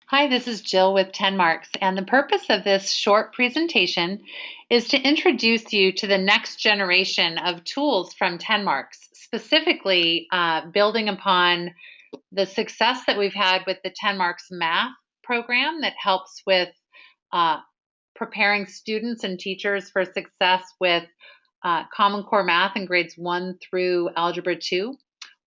Hi, this is Jill with TenMarks, and the purpose of this short presentation is to introduce you to the next generation of tools from TenMarks, specifically building upon the success that we've had with the TenMarks Math program that helps with uh, preparing students and teachers for success with Common Core Math in grades 1 through Algebra 2.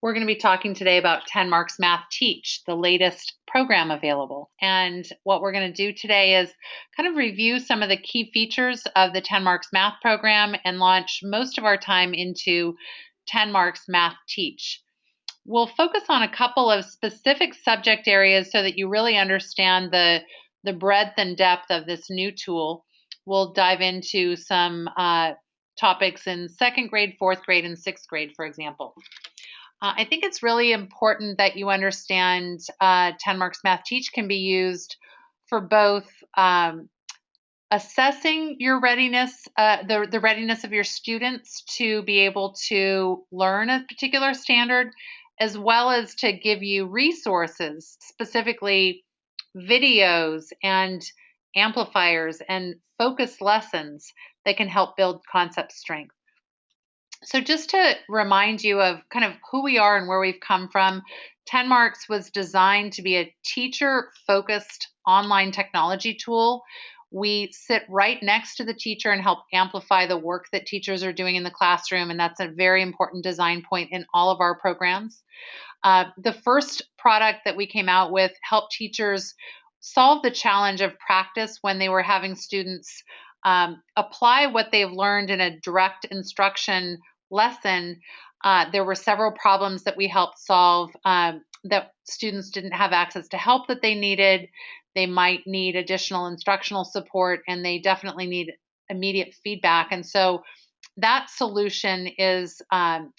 We're going to be talking today about TenMarks Math Teach, the latest program available. And what we're going to do today is kind of review some of the key features of the TenMarks Math program and launch most of our time into TenMarks Math Teach. We'll focus on a couple of specific subject areas so that you really understand the breadth and depth of this new tool. We'll dive into some topics in second grade, fourth grade, and sixth grade, for example. I think it's really important that you understand TenMarks Math Teach can be used for both assessing your readiness, the readiness of your students to be able to learn a particular standard, as well as to give you resources, specifically videos and amplifiers and focused lessons that can help build concept strength. So just to remind you of kind of who we are and where we've come from, TenMarks was designed to be a teacher-focused online technology tool. We sit right next to the teacher and help amplify the work that teachers are doing in the classroom, and that's a very important design point in all of our programs. The first product that we came out with helped teachers solve the challenge of practice when they were having students apply what they've learned in a direct instruction lesson. There were several problems that we helped solve that students didn't have access to help that they needed. They might need additional instructional support, and they definitely need immediate feedback. And so that solution is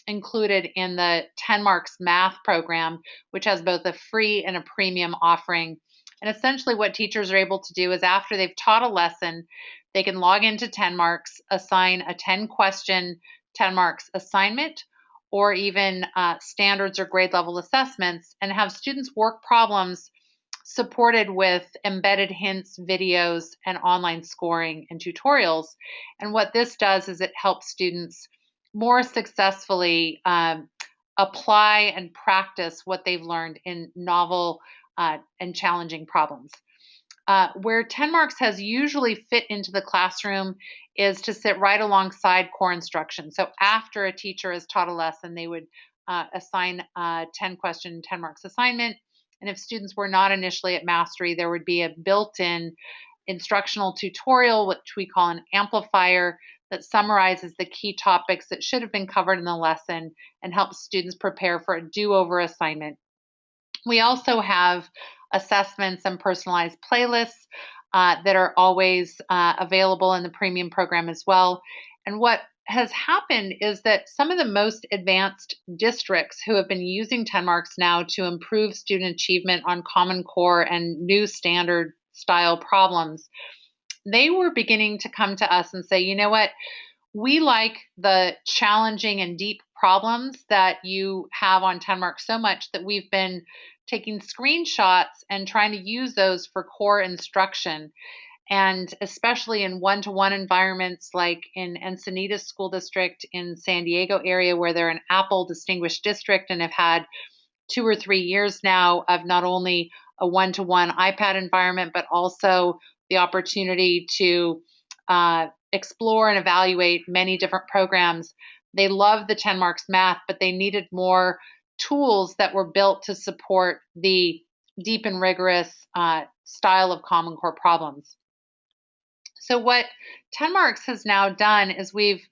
included in the TenMarks Math program, which has both a free and a premium offering. And essentially, what teachers are able to do is after they've taught a lesson, they can log into TenMarks, assign a 10-question TenMarks assignment, or even standards or grade level assessments, and have students work problems supported with embedded hints, videos, and online scoring and tutorials. And what this does is it helps students more successfully apply and practice what they've learned in novel and challenging problems. Where TenMarks has usually fit into the classroom is to sit right alongside core instruction. So after a teacher has taught a lesson, they would assign a 10-question TenMarks assignment. And if students were not initially at mastery, there would be a built-in instructional tutorial, which we call an amplifier, that summarizes the key topics that should have been covered in the lesson and helps students prepare for a do-over assignment. We also have assessments and personalized playlists that are always available in the premium program as well. And what has happened is that some of the most advanced districts who have been using TenMarks now to improve student achievement on Common Core and new standard style problems, they were beginning to come to us and say, you know what, we like the challenging and deep problems that you have on TenMarks so much that we've been taking screenshots and trying to use those for core instruction. And especially in one-to-one environments like in Encinitas School District in San Diego area, where they're an Apple distinguished district and have had 2 or 3 years now of not only a one-to-one iPad environment, but also the opportunity to explore and evaluate many different programs. They love the TenMarks Math, but they needed more tools that were built to support the deep and rigorous style of Common Core problems. So what TenMarks has now done is we've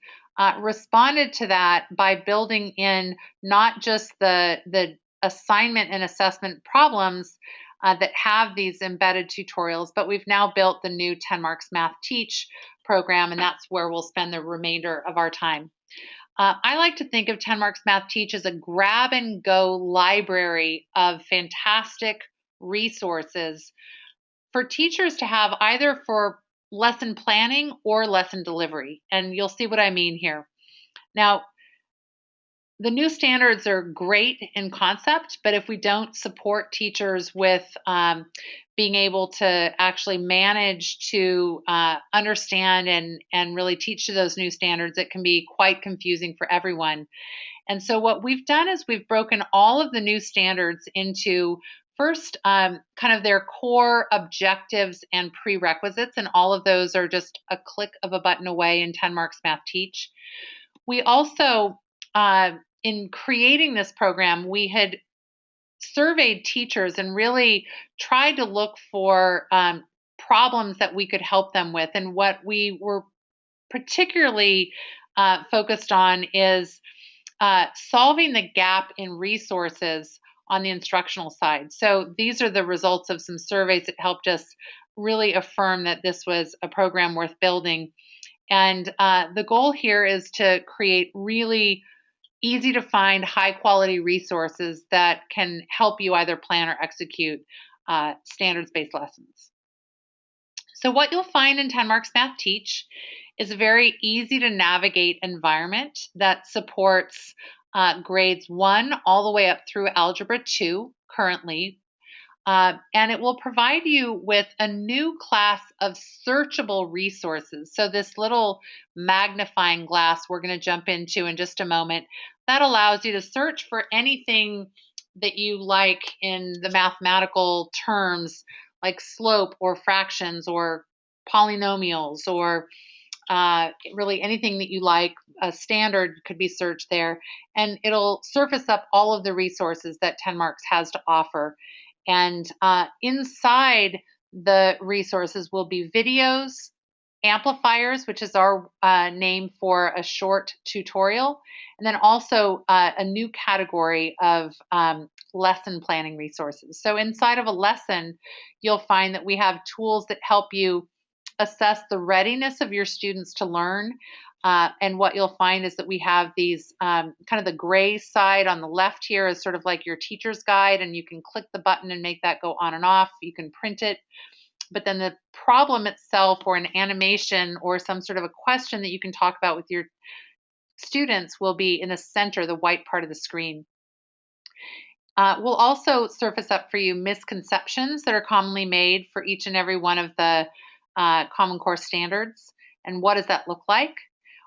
responded to that by building in not just the assignment and assessment problems that have these embedded tutorials, but we've now built the new TenMarks Math Teach program, and that's where we'll spend the remainder of our time. I like to think of TenMarks Math Teach as a grab and go library of fantastic resources for teachers to have either for lesson planning or lesson delivery. And you'll see what I mean here. Now, the new standards are great in concept, but if we don't support teachers with being able to actually manage to understand and really teach to those new standards, it can be quite confusing for everyone. And so what we've done is we've broken all of the new standards into first kind of their core objectives and prerequisites, and all of those are just a click of a button away in TenMarks Math Teach. We also, in creating this program, we had surveyed teachers and really tried to look for problems that we could help them with. And what we were particularly focused on is solving the gap in resources on the instructional side. So these are the results of some surveys that helped us really affirm that this was a program worth building. And the goal here is to create really easy to find, high quality resources that can help you either plan or execute standards based lessons. So, what you'll find in TenMarks Math Teach is a very easy to navigate environment that supports grades 1 all the way up through Algebra 2 currently. And it will provide you with a new class of searchable resources. So, this little magnifying glass we're going to jump into in just a moment, that allows you to search for anything that you like in the mathematical terms, like slope or fractions or polynomials or really anything that you like. A standard could be searched there, and it'll surface up all of the resources that TenMarks has to offer. And inside the resources will be videos, amplifiers, which is our name for a short tutorial, and then also a new category of lesson planning resources. So inside of a lesson, you'll find that we have tools that help you assess the readiness of your students to learn. And what you'll find is that we have these kind of the gray side on the left here is sort of like your teacher's guide, and you can click the button and make that go on and off. You can print it. But then the problem itself, or an animation, or some sort of a question that you can talk about with your students, will be in the center, the white part of the screen. We'll also surface up for you misconceptions that are commonly made for each and every one of the Common Core standards, and what does that look like.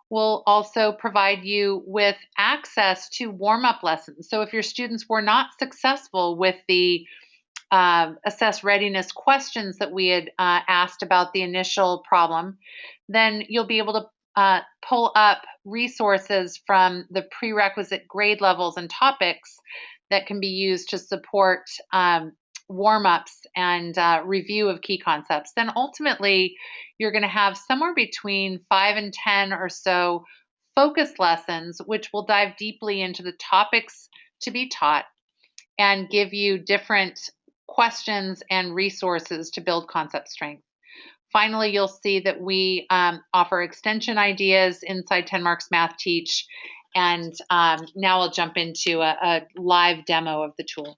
We'll also provide you with access to warm-up lessons. So if your students were not successful with the assess readiness questions that we had asked about the initial problem, then you'll be able to pull up resources from the prerequisite grade levels and topics that can be used to support warm-ups and review of key concepts. Then ultimately, you're going to have somewhere between 5 and 10 or so focus lessons, which will dive deeply into the topics to be taught and give you different questions and resources to build concept strength. Finally, you'll see that we offer extension ideas inside TenMarks Math Teach. And now I'll jump into a live demo of the tool.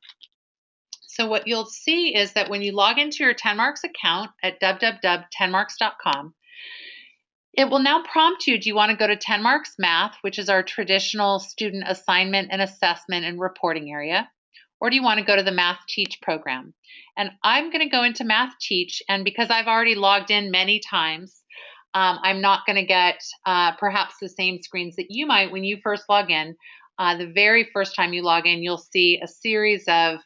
So what you'll see is that when you log into your TenMarks account at www.tenmarks.com, it will now prompt you, do you want to go to TenMarks Math, which is our traditional student assignment and assessment and reporting area, or do you want to go to the Math Teach program? And I'm going to go into Math Teach, and because I've already logged in many times, I'm not going to get perhaps the same screens that you might when you first log in. The very first time you log in, you'll see a series of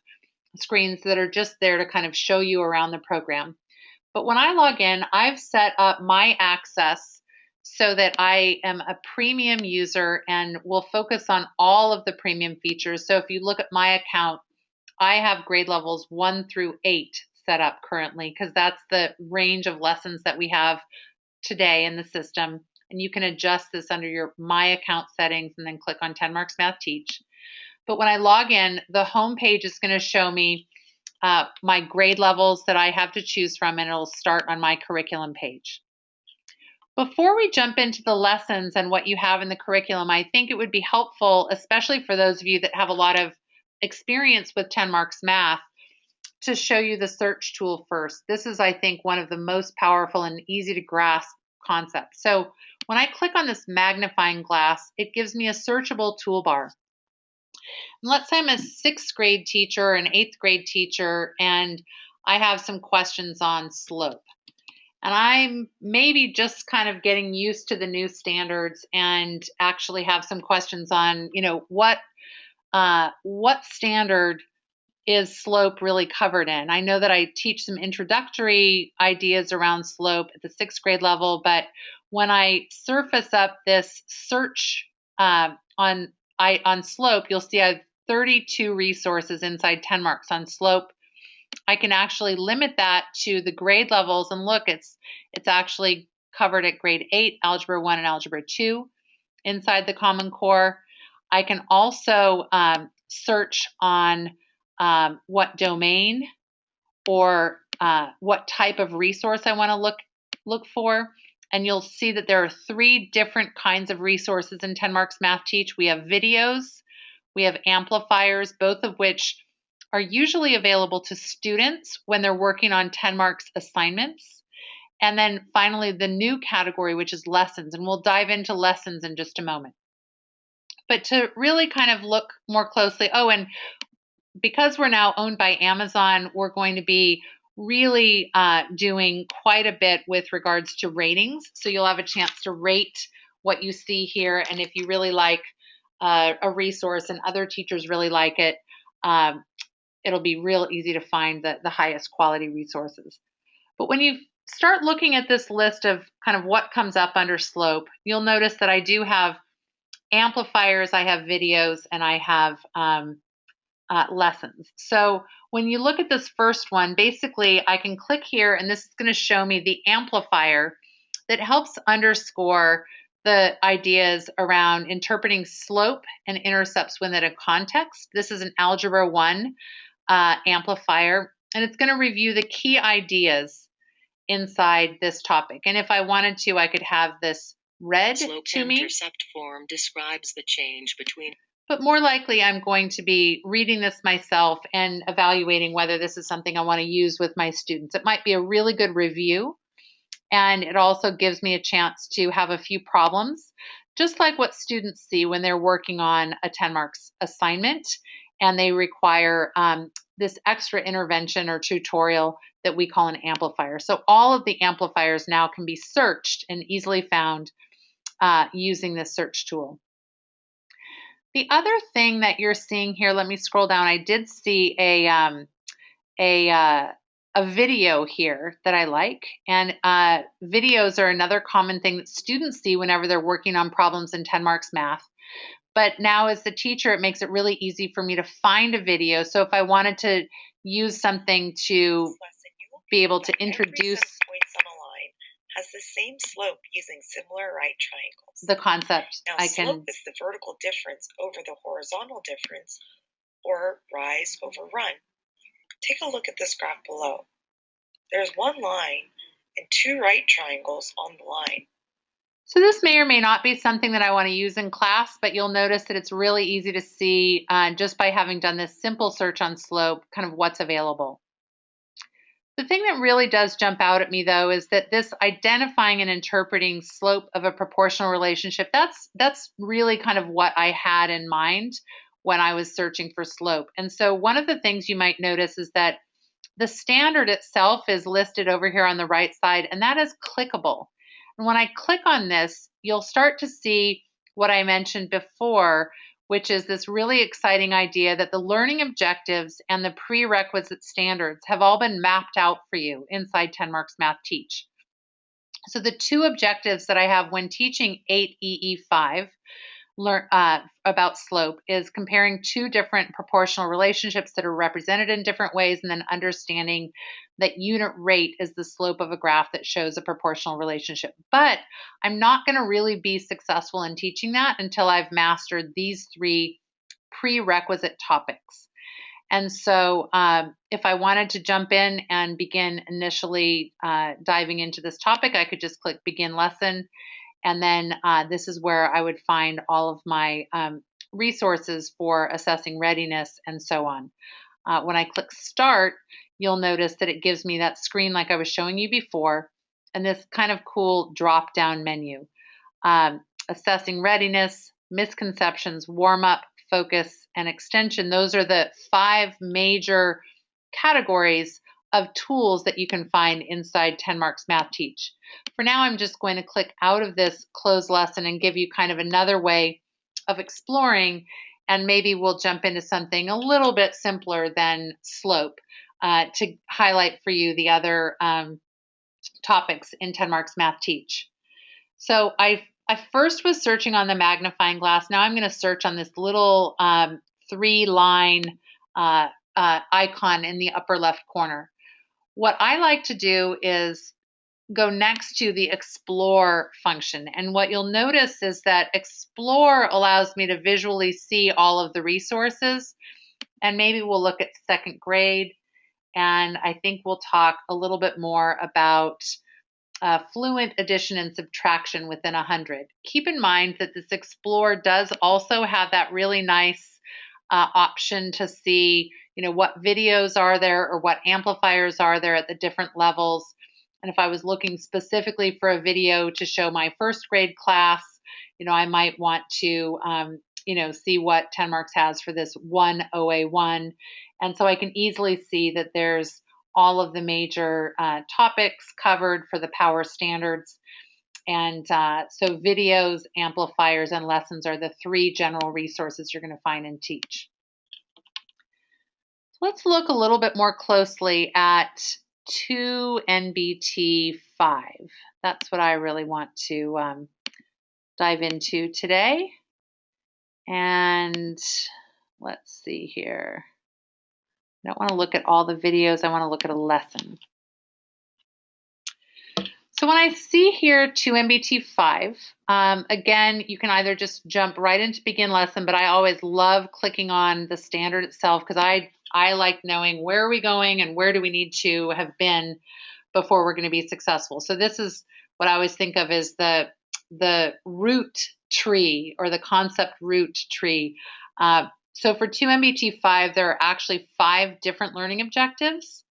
screens that are just there to kind of show you around the program. But when I log in, I've set up my access so that I am a premium user and will focus on all of the premium features. So if you look at my account, I have grade levels 1 through 8 set up currently, because that's the range of lessons that we have today in the system. And you can adjust this under your My Account settings and then click on TenMarks Math Teach. But when I log in, the home page is going to show me my grade levels that I have to choose from, and it'll start on my curriculum page. Before we jump into the lessons and what you have in the curriculum, I think it would be helpful, especially for those of you that have a lot of experience with TenMarks Math, to show you the search tool first. This is, I think, one of the most powerful and easy to grasp concepts. So when I click on this magnifying glass, it gives me a searchable toolbar. And let's say I'm a 6th grade teacher, an 8th grade teacher, and I have some questions on slope. And I'm maybe just kind of getting used to the new standards and actually have some questions on, what standard is slope really covered in. I know that I teach some introductory ideas around slope at the 6th grade level, but when I surface up this search on slope, you'll see I have 32 resources inside TenMarks on slope. I can actually limit that to the grade levels, and look, it's actually covered at grade 8, Algebra 1 and Algebra 2 inside the Common Core. I can also search on what domain or what type of resource I want to look for. And you'll see that there are 3 different kinds of resources in TenMarks Math Teach. We have videos, we have amplifiers, both of which are usually available to students when they're working on TenMarks assignments. And then finally, the new category, which is lessons. And we'll dive into lessons in just a moment. But to really kind of look more closely, and because we're now owned by Amazon, we're going to be really doing quite a bit with regards to ratings. So you'll have a chance to rate what you see here. And if you really like a resource and other teachers really like it, it'll be real easy to find the highest quality resources. But when you start looking at this list of kind of what comes up under slope, you'll notice that I do have amplifiers, I have videos, and I have lessons. So when you look at this first one, basically I can click here and this is going to show me the amplifier that helps underscore the ideas around interpreting slope and intercepts within a context. This is an Algebra 1 amplifier, and it's going to review the key ideas inside this topic. And if I wanted to, I could have this read slope to me. Intercept form describes the change between. But more likely, I'm going to be reading this myself and evaluating whether this is something I want to use with my students. It might be a really good review, and it also gives me a chance to have a few problems, just like what students see when they're working on a 10-marks assignment and they require this extra intervention or tutorial that we call an amplifier. So all of the amplifiers now can be searched and easily found using this search tool. The other thing that you're seeing here, let me scroll down. I did see a video here that I like, and videos are another common thing that students see whenever they're working on problems in 10-marks math. But now as the teacher, it makes it really easy for me to find a video. So if I wanted to use something to be able to introduce has the same slope using similar right triangles. The concept. Now, slope is the vertical difference over the horizontal difference, or rise over run. Take a look at this graph below. There's one line and 2 right triangles on the line. So this may or may not be something that I want to use in class, but you'll notice that it's really easy to see just by having done this simple search on slope, kind of what's available. The thing that really does jump out at me, though, is that this identifying and interpreting slope of a proportional relationship, that's really kind of what I had in mind when I was searching for slope. And so one of the things you might notice is that the standard itself is listed over here on the right side, and that is clickable. And when I click on this, you'll start to see what I mentioned before, which is this really exciting idea that the learning objectives and the prerequisite standards have all been mapped out for you inside 10-marks Math Teach. So the 2 objectives that I have when teaching 8EE5 about slope is comparing 2 different proportional relationships that are represented in different ways, and then understanding that unit rate is the slope of a graph that shows a proportional relationship. But I'm not going to really be successful in teaching that until I've mastered these 3 prerequisite topics. And so if I wanted to jump in and begin initially diving into this topic, I could just click Begin Lesson. And then this is where I would find all of my resources for assessing readiness and so on. When I click Start, you'll notice that it gives me that screen like I was showing you before, and this kind of cool drop-down menu. Assessing readiness, misconceptions, warm-up, focus, and extension. Those are the 5 major categories of tools that you can find inside TenMarks Math Teach. For now, I'm just going to click out of this closed lesson and give you kind of another way of exploring, and maybe we'll jump into something a little bit simpler than slope to highlight for you the other topics in TenMarks Math Teach. So I first was searching on the magnifying glass. Now I'm going to search on this little 3-line icon in the upper left corner. What I like to do is go next to the explore function. And what you'll notice is that explore allows me to visually see all of the resources. And maybe we'll look at second grade. And I think we'll talk a little bit more about fluent addition and subtraction within 100. Keep in mind that this explore does also have that really nice option to see, what videos are there or what amplifiers are there at the different levels. And if I was looking specifically for a video to show my first grade class, I might want to, see what TenMarks has for this 1 OA1. And so I can easily see that there's all of the major topics covered for the power standards. And so videos, amplifiers, and lessons are the 3 general resources you're going to find in Teach. Let's look a little bit more closely at 2NBT5. That's what I really want to dive into today. And let's see here. I don't want to look at all the videos. I want to look at a lesson. So when I see here 2NBT5, again, you can either just jump right into begin lesson, but I always love clicking on the standard itself because I like knowing where are we going and where do we need to have been before we're going to be successful. So this is what I always think of as the root tree or the concept root tree. So for 2NBT5, there are actually 5 different learning objectives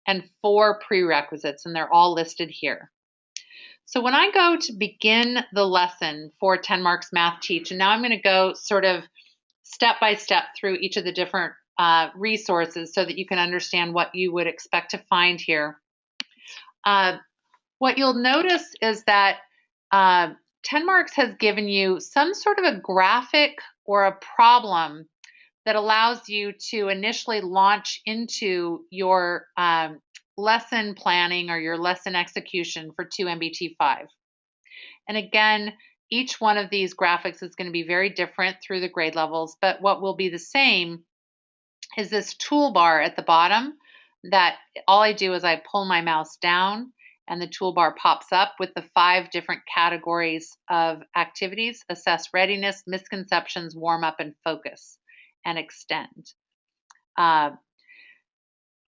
and 4 prerequisites, and they're all listed here. So when I go to begin the lesson for TenMarks Math Teach, and now I'm going to go sort of step by step through each of the different resources so that you can understand what you would expect to find here. What you'll notice is that TenMarks has given you some sort of a graphic or a problem that allows you to initially launch into your lesson planning or your lesson execution for 2NBT5. And again, each one of these graphics is going to be very different through the grade levels, but what will be the same is this toolbar at the bottom that all I do is I pull my mouse down and the toolbar pops up with the 5 different categories of activities: assess readiness, misconceptions, warm up, and focus, and extend.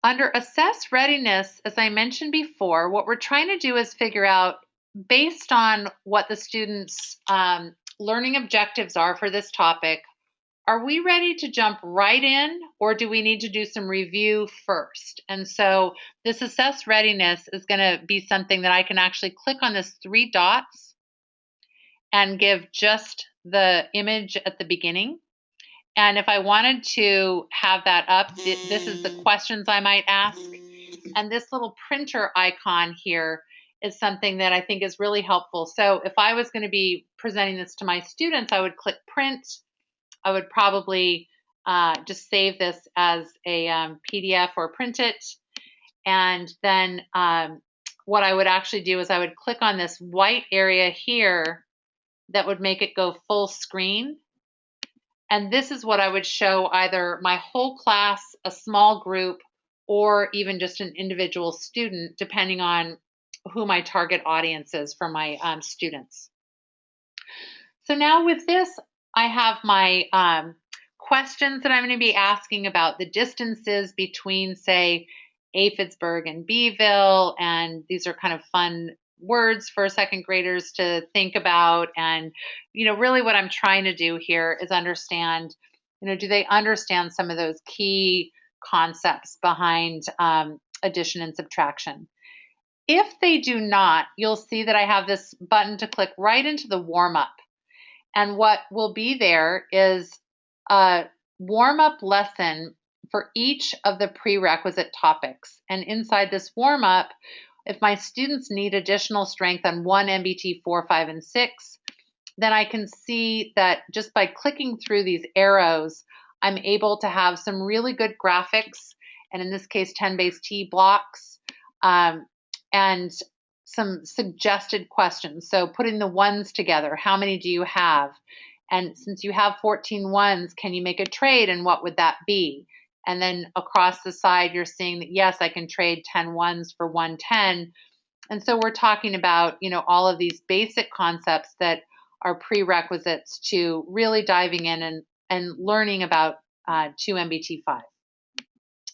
Under assess readiness, as I mentioned before, what we're trying to do is figure out, based on what the students' learning objectives are for this topic, are we ready to jump right in, or do we need to do some review first? And so this assess readiness is going to be something that I can actually click on this 3 dots and give just the image at the beginning. And if I wanted to have that up, this is the questions I might ask. And this little printer icon here is something that I think is really helpful. So if I was going to be presenting this to my students, I would click print. I would probably just save this as a PDF or print it. And then what I would actually do is I would click on this white area here that would make it go full screen. And this is what I would show either my whole class, a small group, or even just an individual student, depending on who my target audience is for my students. So now with this, I have my questions that I'm going to be asking about the distances between, say, Aphidsburg and Beeville, and these are kind of fun words for second graders to think about. And really what I'm trying to do here is understand, do they understand some of those key concepts behind addition and subtraction? If they do not, you'll see that I have this button to click right into the warm-up. And what will be there is a warm-up lesson for each of the prerequisite topics. And inside this warm-up, if my students need additional strength on 1 MBT 4, 5, and 6, then I can see that just by clicking through these arrows, I'm able to have some really good graphics, and in this case, 10 base T blocks, and some suggested questions. So putting the ones together, how many do you have? And since you have 14 ones, can you make a trade, and what would that be? And then across the side, you're seeing that, yes, I can trade 10 ones for 110. And so we're talking about, all of these basic concepts that are prerequisites to really diving in and learning about 2MBT5.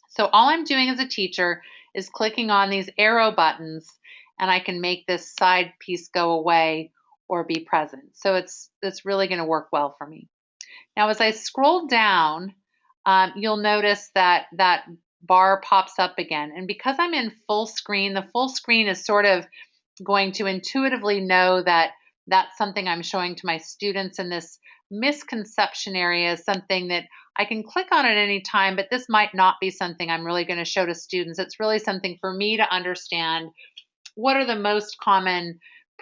So all I'm doing as a teacher is clicking on these arrow buttons, and I can make this side piece go away or be present. So it's really going to work well for me. Now, as I scroll down, you'll notice that that bar pops up again. And because I'm in full screen, the full screen is sort of going to intuitively know that that's something I'm showing to my students, and this misconception area is something that I can click on at any time, but this might not be something I'm really going to show to students. It's really something for me to understand what are the most common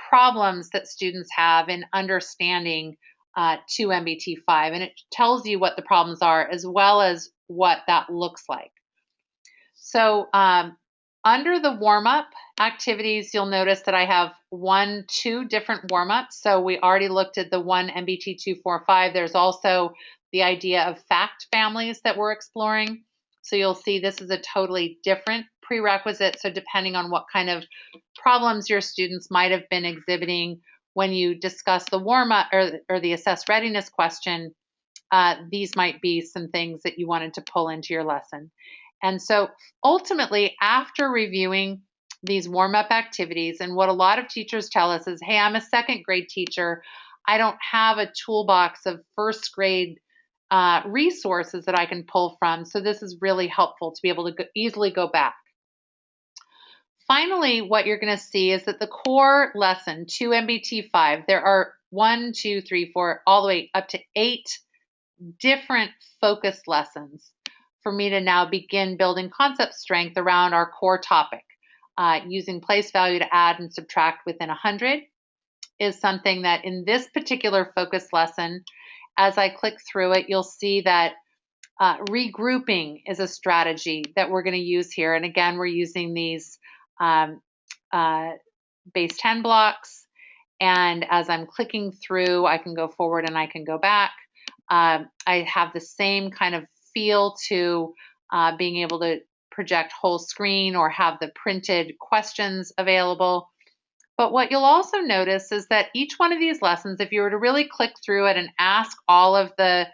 problems that students have in understanding 2MBT5, and it tells you what the problems are as well as what that looks like. So under the warm-up activities, you'll notice that I have 2 different warm-ups. So we already looked at the 1 MBT 245. There's also the idea of fact families that we're exploring. So you'll see this is a totally different prerequisite. So depending on what kind of problems your students might have been exhibiting when you discuss the warm-up or the assess readiness question, these might be some things that you wanted to pull into your lesson. And so ultimately, after reviewing these warm-up activities, and what a lot of teachers tell us is, hey, I'm a second grade teacher. I don't have a toolbox of first grade resources that I can pull from. So this is really helpful to be able to easily go back. Finally, what you're going to see is that the core lesson, 2MBT5, there are 1, 2, 3, 4, all the way up to 8 different focused lessons for me to now begin building concept strength around our core topic. Using place value to add and subtract within 100 is something that in this particular focus lesson, as I click through it, you'll see that regrouping is a strategy that we're going to use here. And again, we're using these base 10 blocks. And as I'm clicking through, I can go forward and I can go back. I have the same kind of feel to being able to project whole screen or have the printed questions available. But what you'll also notice is that each one of these lessons, if you were to really click through it and ask all of the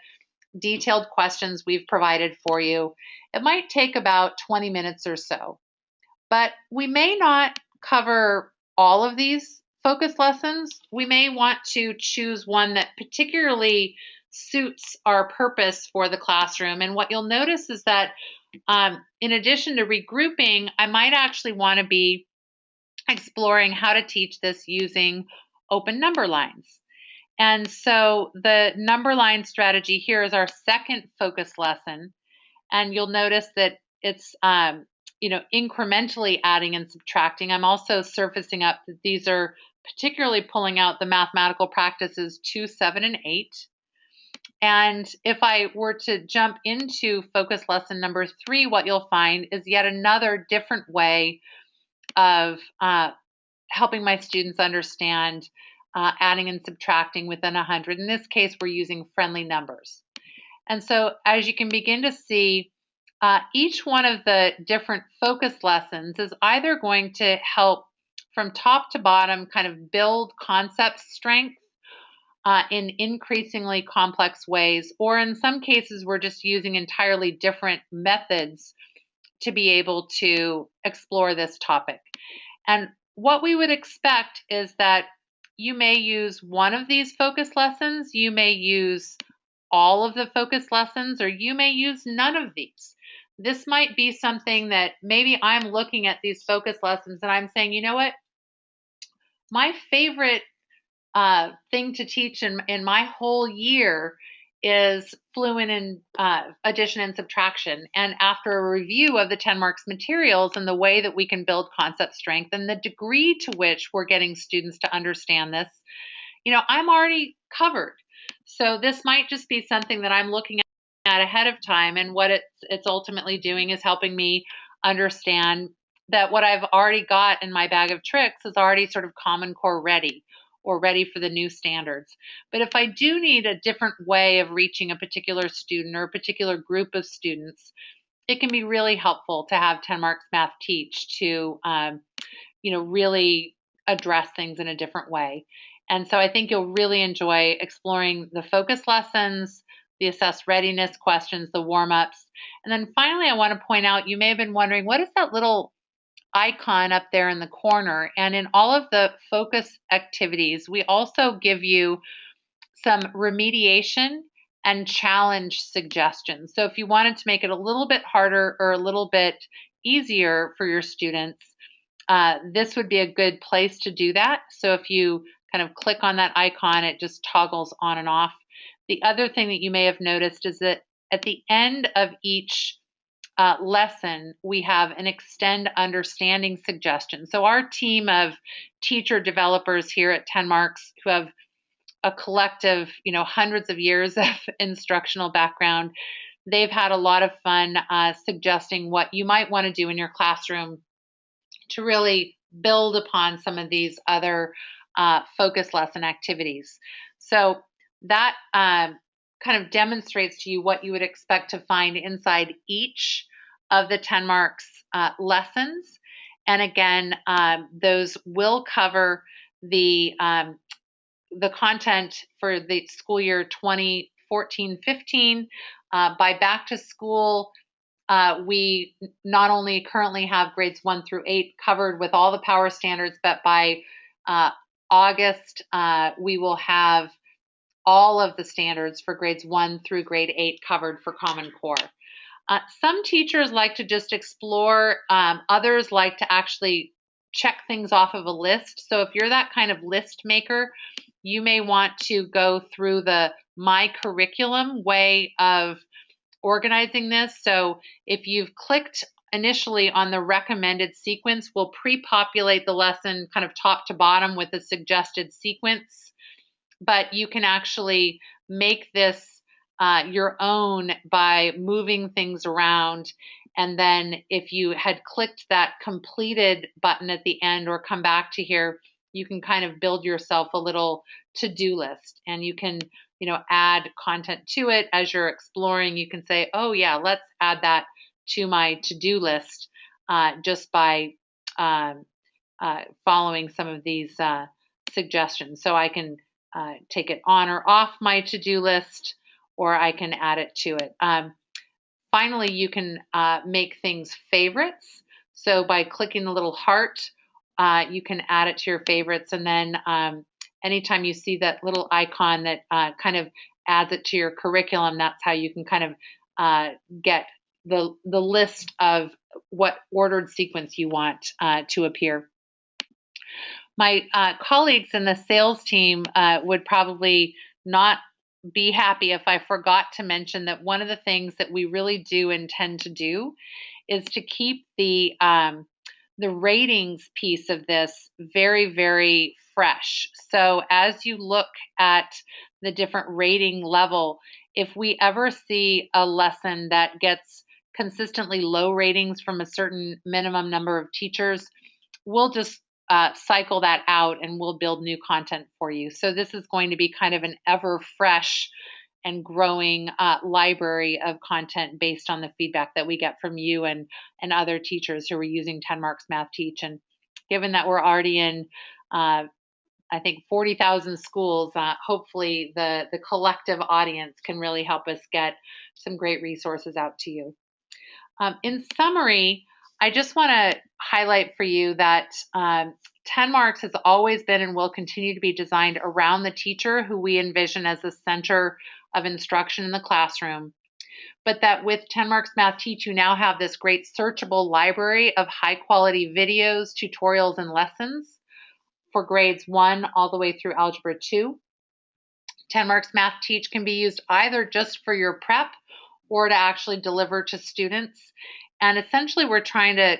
detailed questions we've provided for you, it might take about 20 minutes or so. But we may not cover all of these focus lessons. We may want to choose one that particularly suits our purpose for the classroom. And what you'll notice is that in addition to regrouping, I might actually want to be exploring how to teach this using open number lines. And so the number line strategy here is our second focus lesson. And you'll notice that it's incrementally adding and subtracting. I'm also surfacing up that these are particularly pulling out the mathematical practices 2, 7, and 8. And if I were to jump into focus lesson number 3, what you'll find is yet another different way of helping my students understand adding and subtracting within 100. In this case, we're using friendly numbers. And so as you can begin to see, each one of the different focus lessons is either going to help from top to bottom kind of build concept strength in increasingly complex ways, or in some cases, we're just using entirely different methods to be able to explore this topic. And what we would expect is that you may use one of these focus lessons, you may use all of the focus lessons, or you may use none of these. This might be something that maybe I'm looking at these focus lessons and I'm saying, you know what? My favorite thing to teach in my whole year is fluent in addition and subtraction. And after a review of the TenMarks materials and the way that we can build concept strength and the degree to which we're getting students to understand this, I'm already covered. So this might just be something that I'm looking at ahead of time, and what it's ultimately doing is helping me understand that what I've already got in my bag of tricks is already sort of Common Core ready or ready for the new standards. But if I do need a different way of reaching a particular student or a particular group of students, it can be really helpful to have TenMarks Math Teach to really address things in a different way. And so I think you'll really enjoy exploring the focus lessons, the assess readiness questions, the warm-ups. And then finally, I want to point out, you may have been wondering, what is that little icon up there in the corner? And in all of the focus activities, we also give you some remediation and challenge suggestions. So if you wanted to make it a little bit harder or a little bit easier for your students, this would be a good place to do that. So if you kind of click on that icon, it just toggles on and off. The other thing that you may have noticed is that at the end of each lesson, we have an extend understanding suggestion. So our team of teacher developers here at TenMarks, who have a collective, hundreds of years of instructional background, they've had a lot of fun suggesting what you might want to do in your classroom to really build upon some of these other focus lesson activities. So that kind of demonstrates to you what you would expect to find inside each of the TenMarks lessons. And again, those will cover the content for the school year 2014-15. By back to school, we not only currently have grades 1 through 8 covered with all the power standards, but by August, we will have all of the standards for grades 1 through grade 8 covered for Common Core. Some teachers like to just explore, others like to actually check things off of a list. So if you're that kind of list maker, you may want to go through the My Curriculum way of organizing this. So if you've clicked initially on the recommended sequence, we'll pre-populate the lesson kind of top to bottom with a suggested sequence. But you can actually make this your own by moving things around. And then if you had clicked that completed button at the end or come back to here, you can kind of build yourself a little to-do list, and you can add content to it as you're exploring. You can say, oh yeah, let's add that to my to-do list just by following some of these suggestions. So I can take it on or off my to-do list, or I can add it to it. Finally, you can make things favorites. So by clicking the little heart, you can add it to your favorites. And then anytime you see that little icon that kind of adds it to your curriculum, that's how you can kind of get the list of what ordered sequence you want to appear. My colleagues in the sales team would probably not be happy if I forgot to mention that one of the things that we really do intend to do is to keep the ratings piece of this very, very fresh. So as you look at the different rating level, if we ever see a lesson that gets consistently low ratings from a certain minimum number of teachers, we'll just cycle that out and we'll build new content for you. So this is going to be kind of an ever fresh and growing library of content based on the feedback that we get from you and other teachers who are using TenMarks Math Teach. And given that we're already in, I think, 40,000 schools, hopefully the collective audience can really help us get some great resources out to you. In summary, I just want to highlight for you that TenMarks has always been and will continue to be designed around the teacher, who we envision as the center of instruction in the classroom. But that with TenMarks Math Teach, you now have this great searchable library of high quality videos, tutorials, and lessons for grades 1 all the way through Algebra 2. TenMarks Math Teach can be used either just for your prep or to actually deliver to students. And essentially, we're trying to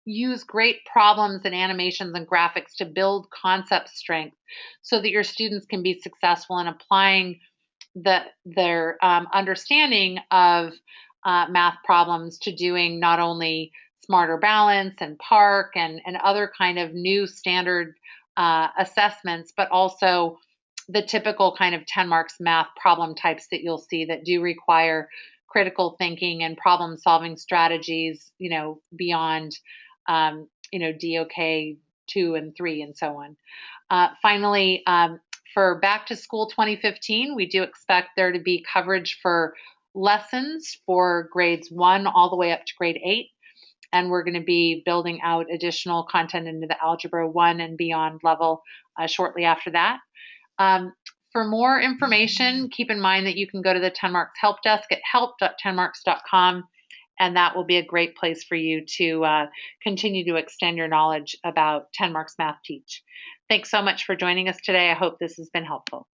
use great problems and animations and graphics to build concept strength so that your students can be successful in applying their understanding of math problems to doing not only smarter balance and park and other kind of new standard assessments, but also the typical kind of 10 marks math problem types that you'll see that do require critical thinking and problem solving strategies, beyond, DOK 2 and 3 and so on. Finally, for back to school 2015, we do expect there to be coverage for lessons for grades 1 all the way up to grade 8. And we're going to be building out additional content into the Algebra 1 and beyond level shortly after that. For more information, keep in mind that you can go to the TenMarks help desk at help.tenmarks.com, and that will be a great place for you to continue to extend your knowledge about TenMarks Math Teach. Thanks so much for joining us today. I hope this has been helpful.